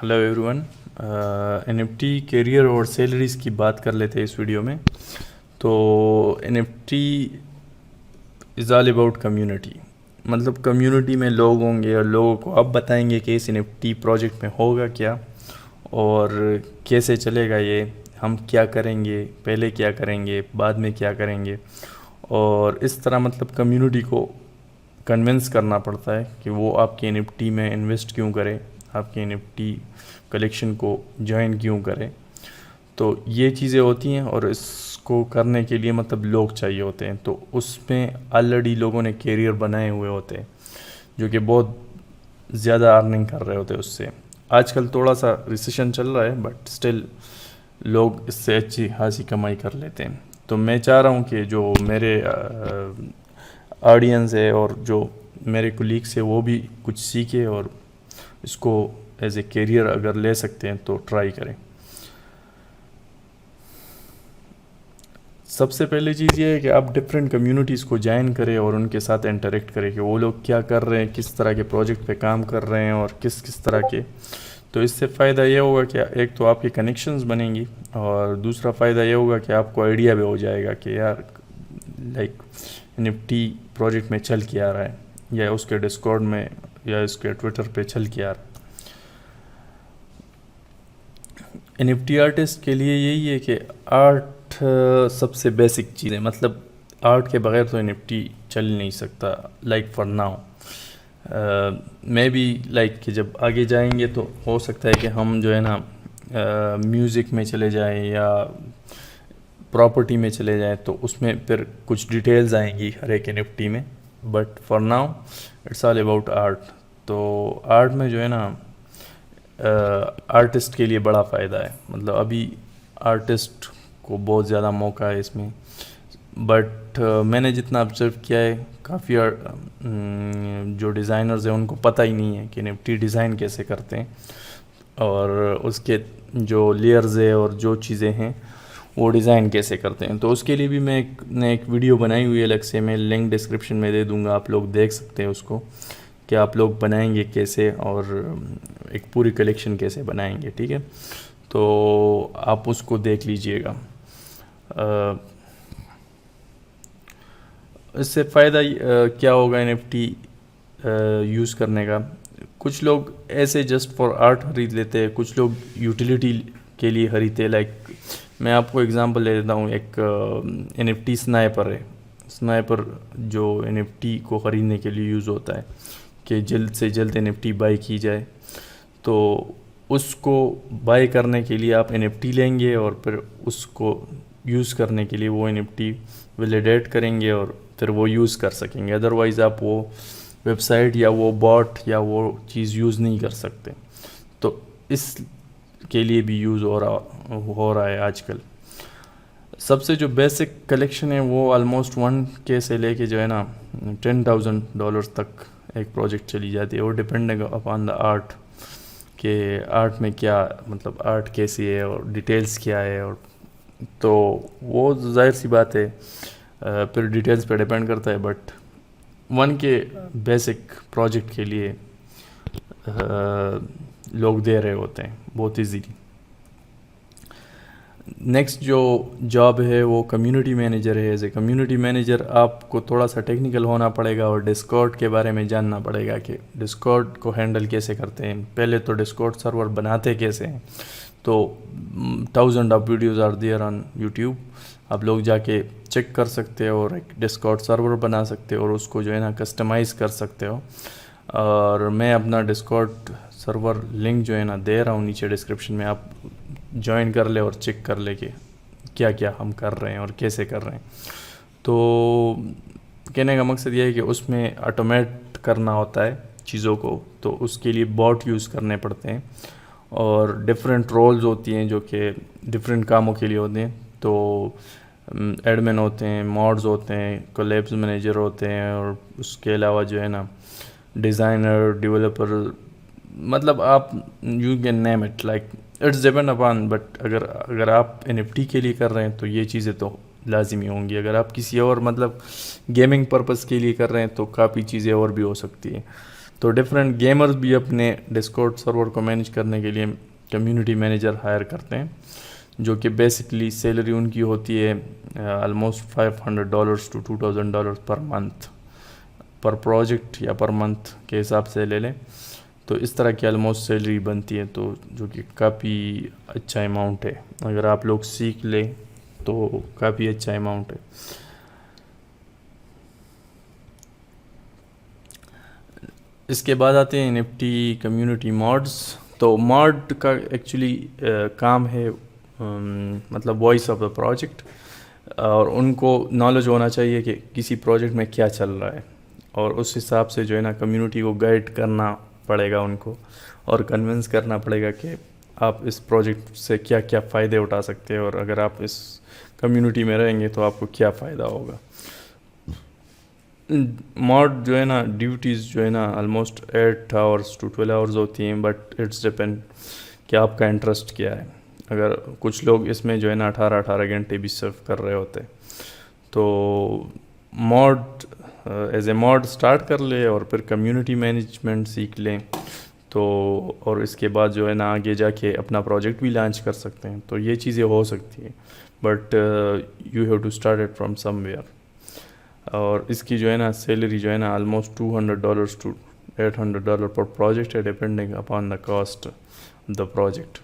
Hello everyone, N F T career اور salaries کی بات کر لیتے ہیں اس ویڈیو میں. تو N F T is all about community. مطلب کمیونٹی میں لوگ ہوں گے اور لوگوں کو آپ بتائیں گے کہ اس این ایف ٹی پروجیکٹ میں ہوگا کیا اور کیسے چلے گا، یہ ہم کیا کریں گے، پہلے کیا کریں گے، بعد میں کیا کریں گے. اور اس طرح مطلب کمیونٹی کو کنونس کرنا پڑتا ہے کہ وہ آپ کے این ایف ٹی میں انویسٹ کیوں کرے، آپ کے این ایف ٹی کلیکشن کو جوائن کیوں کرے. تو یہ چیزیں ہوتی ہیں اور اس کو کرنے کے لیے مطلب لوگ چاہیے ہوتے ہیں. تو اس میں آلریڈی لوگوں نے کیریئر بنائے ہوئے ہوتے ہیں جو کہ بہت زیادہ ارننگ کر رہے ہوتے ہیں اس سے. آج کل تھوڑا سا ریسیشن چل رہا ہے بٹ اسٹل لوگ اس سے اچھی خاصی کمائی کر لیتے ہیں. تو میں چاہ رہا ہوں کہ جو میرے آڈینس ہے اور جو میرے کولیگس ہے وہ بھی کچھ سیکھے اور اس کو ایز اے کیریئر اگر لے سکتے ہیں تو ٹرائی کریں. سب سے پہلے چیز یہ ہے کہ آپ ڈفرینٹ کمیونٹیز کو جوائن کریں اور ان کے ساتھ انٹریکٹ کریں کہ وہ لوگ کیا کر رہے ہیں، کس طرح کے پروجیکٹ پہ کام کر رہے ہیں اور کس طرح کے. تو اس سے فائدہ یہ ہوگا کہ ایک تو آپ کی کنیکشنز بنیں گی اور دوسرا فائدہ یہ ہوگا کہ آپ کو آئیڈیا بھی ہو جائے گا کہ یار like N F T project میں چل کے آ رہا ہے یا اس کے ڈسکارڈ میں یا اس کے ٹویٹر پہ چل کے آ رہا ہے. این ایف ٹی آرٹسٹ کے لیے یہی ہے کہ آرٹ سب سے بیسک چیز ہے. مطلب آرٹ کے بغیر تو این ایف ٹی چل نہیں سکتا لائک فار ناؤ. میں بھی لائک کہ جب آگے جائیں گے تو ہو سکتا ہے کہ ہم جو ہے نا میوزک میں چلے جائیں یا پراپرٹی میں چلے جائیں تو اس میں پھر کچھ ڈیٹیلز آئیں گی ہر ایک این ایف ٹی میں. But for now it's all about art. تو آرٹ میں جو ہے نا آرٹسٹ کے لیے بڑا فائدہ ہے. مطلب ابھی آرٹسٹ کو بہت زیادہ موقع ہے اس میں. بٹ میں نے جتنا آبزرو کیا ہے کافی جو ڈیزائنرز ہیں ان کو پتہ ہی نہیں ہے کہ این ایف ٹی ڈیزائن کیسے کرتے ہیں اور اس کے جو لیئرز ہے اور جو چیزیں ہیں وہ ڈیزائن کیسے کرتے ہیں. تو اس کے لیے بھی میں ایک ویڈیو بنائی ہوئی ہے الگ سے، میں لنک ڈسکرپشن میں دے دوں گا، آپ لوگ دیکھ سکتے ہیں اس کو کہ آپ لوگ بنائیں گے کیسے اور ایک پوری کلیکشن کیسے بنائیں گے. ٹھیک ہے، تو آپ اس کو دیکھ لیجئے گا. اس سے فائدہ کیا ہوگا این ایف ٹی یوز کرنے کا. کچھ لوگ ایسے جسٹ فار آرٹ خرید لیتے ہیں، کچھ لوگ یوٹیلیٹی کے لیے خریدتے ہیں. لائک میں آپ کو اگزامپل دے دیتا ہوں، ایک این ایف ٹی سنائپر ہے. سنائپر جو این ایف ٹی کو خریدنے کے لیے یوز ہوتا ہے کہ جلد سے جلد این ایف ٹی بائی کی جائے. تو اس کو بائی کرنے کے لیے آپ این ایف ٹی لیں گے اور پھر اس کو یوز کرنے کے لیے وہ این ایف ٹی ویلیڈیٹ کریں گے اور پھر وہ یوز کر سکیں گے. ادروائز آپ وہ ویب سائٹ یا وہ باٹ یا وہ چیز یوز نہیں کر سکتے. تو اس کے لیے بھی یوز ہو رہا ہے آج کل. سب سے جو بیسک کلیکشن ہے وہ آلموسٹ 1K سے لے کے جو ہے نا $10,000 تک ایک پروجیکٹ چلی جاتی ہے. وہ ڈپینڈنگ اپان دا آرٹ کہ آرٹ میں کیا مطلب آرٹ کیسی ہے اور ڈیٹیلز کیا ہے. اور تو وہ ظاہر سی بات ہے پھر ڈیٹیلز پہ ڈیپینڈ کرتا ہے. بٹ 1K بیسک پروجیکٹ کے لیے لوگ دے رہے ہوتے ہیں بہت ایزیلی. نیکسٹ جو جاب ہے وہ کمیونٹی مینیجر ہے. ایز اے کمیونٹی مینیجر آپ کو تھوڑا سا ٹیکنیکل ہونا پڑے گا اور ڈسکارڈ کے بارے میں جاننا پڑے گا کہ ڈسکارڈ کو ہینڈل کیسے کرتے ہیں. پہلے تو ڈسکارڈ سرور بناتے کیسے ہیں. تو thousands of videos are there on YouTube. آپ لوگ جا کے چیک کر سکتے ہو اور ایک ڈسکارڈ سرور بنا سکتے ہو اور اس کو جو ہے نا کسٹمائز کر سکتے ہو. اور میں اپنا ڈسکارڈ سرور لنک جو ہے نا دے رہا ہوں نیچے ڈسکرپشن میں، آپ جوائن کر لے اور چیک کر لے کہ کیا کیا ہم کر رہے ہیں اور کیسے کر رہے ہیں. تو کہنے کا مقصد یہ ہے کہ اس میں آٹومیٹ کرنا ہوتا ہے چیزوں کو، تو اس کے لیے باٹ یوز کرنے پڑتے ہیں اور ڈفرینٹ رولز ہوتی ہیں جو کہ ڈفرینٹ کاموں کے لیے ہوتے ہیں. تو ایڈمن ہوتے ہیں، موڈز ہوتے ہیں، کولیبس مینیجر ہوتے ہیں اور اس کے علاوہ جو ہے نا ڈیزائنر، ڈیولپر، مطلب آپ you can name it like it's depend upon. But اگر آپ این ایف ٹی کے لیے کر رہے ہیں تو یہ چیزیں تو لازمی ہوں گی. اگر آپ کسی اور مطلب گیمنگ پرپس کے لیے کر رہے ہیں تو کافی چیزیں اور بھی ہو سکتی ہیں. تو ڈفرینٹ گیمرز بھی اپنے ڈسکورڈ سرور کو مینیج کرنے کے لیے کمیونٹی مینیجر ہائر کرتے ہیں، جو کہ بیسکلی سیلری ان کی ہوتی ہے almost $500 to $2,000 per month, per project یا پر منتھ کے حساب سے لے لیں تو اس طرح کی آلموسٹ سیلری بنتی ہے، تو جو کہ کافی اچھا اماؤنٹ ہے، اگر آپ لوگ سیکھ لیں تو کافی اچھا اماؤنٹ ہے۔ اس کے بعد آتے ہیں NFT کمیونٹی موڈز۔ تو موڈ کا ایکچولی کام ہے مطلب وائس آف دا پروجیکٹ، اور ان کو نالج ہونا چاہیے کہ کسی پروجیکٹ میں کیا چل رہا ہے، اور اس حساب سے جو ہے نا کمیونٹی کو گائیڈ کرنا پڑے گا ان کو، اور کنونس کرنا پڑے گا کہ آپ اس پروجیکٹ سے کیا کیا فائدے اٹھا سکتے ہیں، اور اگر آپ اس کمیونٹی میں رہیں گے تو آپ کو کیا فائدہ ہوگا۔ موڈ جو ہے نا ڈیوٹیز جو ہے نا آلموسٹ 8 hours to 12 hours ہوتی ہیں، بٹ اٹس ڈپینڈ کہ آپ کا انٹرسٹ کیا ہے۔ اگر کچھ لوگ اس میں جو ہے نا 18 گھنٹے بھی سرو کر رہے ہوتے، تو mode as a mode start کر لے اور پھر کمیونٹی مینجمنٹ سیکھ لیں، تو اور اس کے بعد جو ہے نا آگے جا کے اپنا پروجیکٹ بھی لانچ کر سکتے ہیں، تو یہ چیزیں ہو سکتی ہیں، but you have to start it from somewhere. اور اس کی جو ہے نا سیلری جو ہے نا آلموسٹ $200 to $800 پر پروجیکٹ ہے، depending upon the cost the project.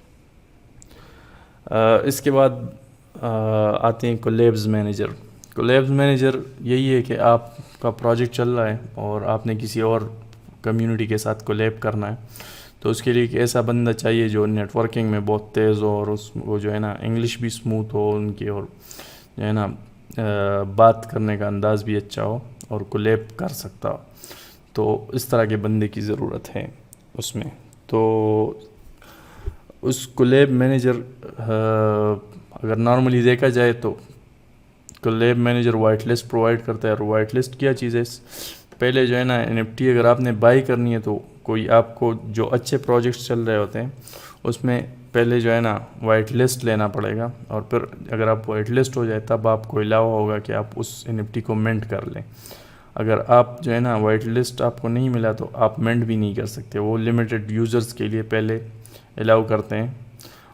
اس کے بعد آتے ہیں کولیبز مینیجر۔ کولیبز مینیجر یہی ہے کہ آپ کا پروجیکٹ چل رہا ہے اور آپ نے کسی اور کمیونٹی کے ساتھ کولیب کرنا ہے، تو اس کے لیے ایک ایسا بندہ چاہیے جو نیٹ ورکنگ میں بہت تیز ہو، اور اس وہ جو ہے نا انگلش بھی اسموتھ ہو ان کی، اور جو ہے نا بات کرنے کا انداز بھی اچھا ہو اور کولیب کر سکتا ہو، تو اس طرح کے بندے کی ضرورت ہے اس میں۔ تو اس کولیب مینیجر اگر نارملی دیکھا جائے تو collab manager white list provide کرتا ہے، اور وائٹ لسٹ کیا چیز ہے؟ پہلے جو ہے نا NFT اگر آپ نے بائی کرنی ہے تو کوئی آپ کو جو اچھے پروجیکٹس چل رہے ہوتے ہیں اس میں پہلے جو ہے نا وائٹ لسٹ لینا پڑے گا، اور پھر اگر آپ وائٹ لسٹ ہو جائے تب آپ کو الاؤ ہوگا کہ آپ اس NFT کو منٹ کر لیں۔ اگر آپ جو ہے نا وائٹ لسٹ آپ کو نہیں ملا تو آپ منٹ بھی نہیں کر سکتے، وہ لمیٹڈ یوزرز کے لیے پہلے الاؤ کرتے ہیں،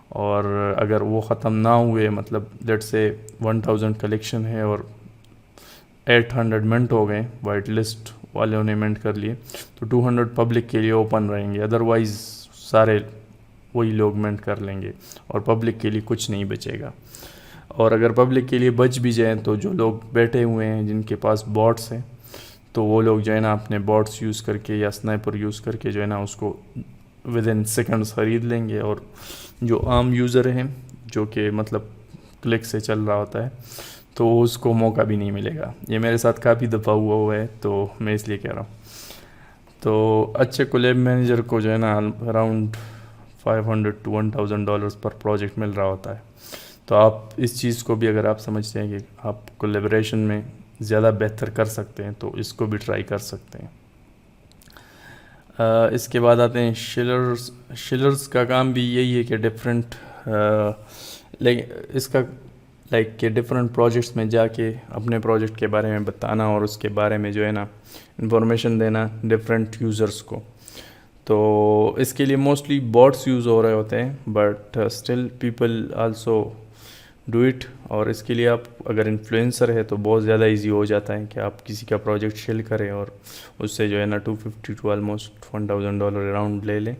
اور اگر وہ ختم نہ ہوئے، مطلب لیٹ سے 1000 کلیکشن ہے اور 800 منٹ ہو گئے، وائٹ لسٹ والوں نے منٹ کر لیے، تو 200 پبلک کے لیے اوپن رہیں گے، ادروائز سارے وہی لوگ منٹ کر لیں گے اور پبلک کے لیے کچھ نہیں بچے گا۔ اور اگر پبلک کے لیے بچ بھی جائیں تو جو لوگ بیٹھے ہوئے ہیں جن کے پاس باٹس ہیں، تو وہ لوگ جو ہے نا اپنے باٹس یوز کر کے یا سنائپر یوز کر کے جو ہے نا اس کو ودن سیکنڈز خرید لیں گے، اور جو عام یوزر ہیں جو کہ مطلب کلک سے چل رہا ہوتا ہے تو اس کو موقع بھی نہیں ملے گا۔ یہ میرے ساتھ کافی دفعہ ہوا ہے، تو میں اس لیے کہہ رہا ہوں۔ تو اچھے کولیب مینیجر کو جو ہے نا اراؤنڈ $500 to $1,000 پر پروجیکٹ مل رہا ہوتا ہے، تو آپ اس چیز کو بھی اگر آپ سمجھتے ہیں کہ آپ کولیبریشن میں زیادہ بہتر کر سکتے ہیں تو اس کو بھی ٹرائی کر سکتے ہیں۔ اس کے بعد آتے ہیں شیلرز۔ شیلرز کا کام بھی یہی ہے کہ ڈفرینٹ اس کا لائک کہ ڈفرینٹ پروجیکٹس میں جا کے اپنے پروجیکٹ کے بارے میں بتانا، اور اس کے بارے میں جو ہے نا انفارمیشن دینا ڈفرینٹ یوزرز کو۔ تو اس کے لیے موسٹلی باٹس یوز ہو رہے ہوتے ہیں، but still people also do it, اور اس کے لیے آپ اگر انفلوئنسر ہے تو بہت زیادہ ایزی ہو جاتا ہے کہ آپ کسی کا پروجیکٹ شیل کریں اور اس سے جو ہے نا $250 to almost $1,000 اراؤنڈ لے لیں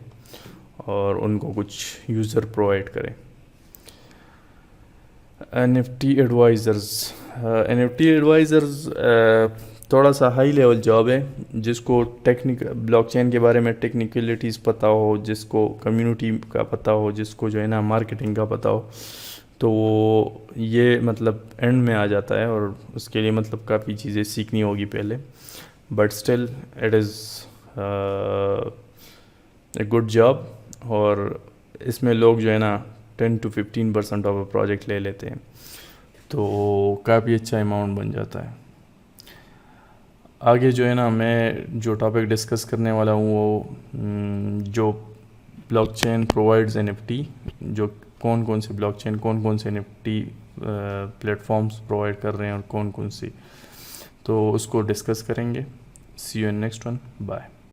اور ان کو کچھ یوزر پرووائڈ کریں۔ NFT advisers. NFT ایڈوائزرز تھوڑا سا ہائی لیول جاب ہے، جس کو بلاک چین کے بارے میں ٹیکنیکلٹیز پتہ ہو، جس کو کمیونٹی کا پتہ ہو، جس کو جو ہے نا مارکیٹنگ کا پتہ ہو، تو یہ مطلب اینڈ میں آ جاتا ہے، اور اس کے لیے مطلب کافی چیزیں سیکھنی ہوگی پہلے، but still it is a good job, اور اس میں لوگ جو ہے نا 10 to 15% آف اے پروجیکٹ لے لیتے ہیں، تو کافی اچھا اماؤنٹ بن جاتا ہے۔ آگے جو ہے نا میں جو ٹاپک ڈسکس کرنے والا ہوں وہ جو بلاک چین پرووائڈز NFT، جو کون سے بلاک چین کون سے NFT پلیٹ فارمز پرووائڈ کر رہے ہیں اور کون سی، تو اس کو ڈسکس کریں گے۔ See you in next one, bye.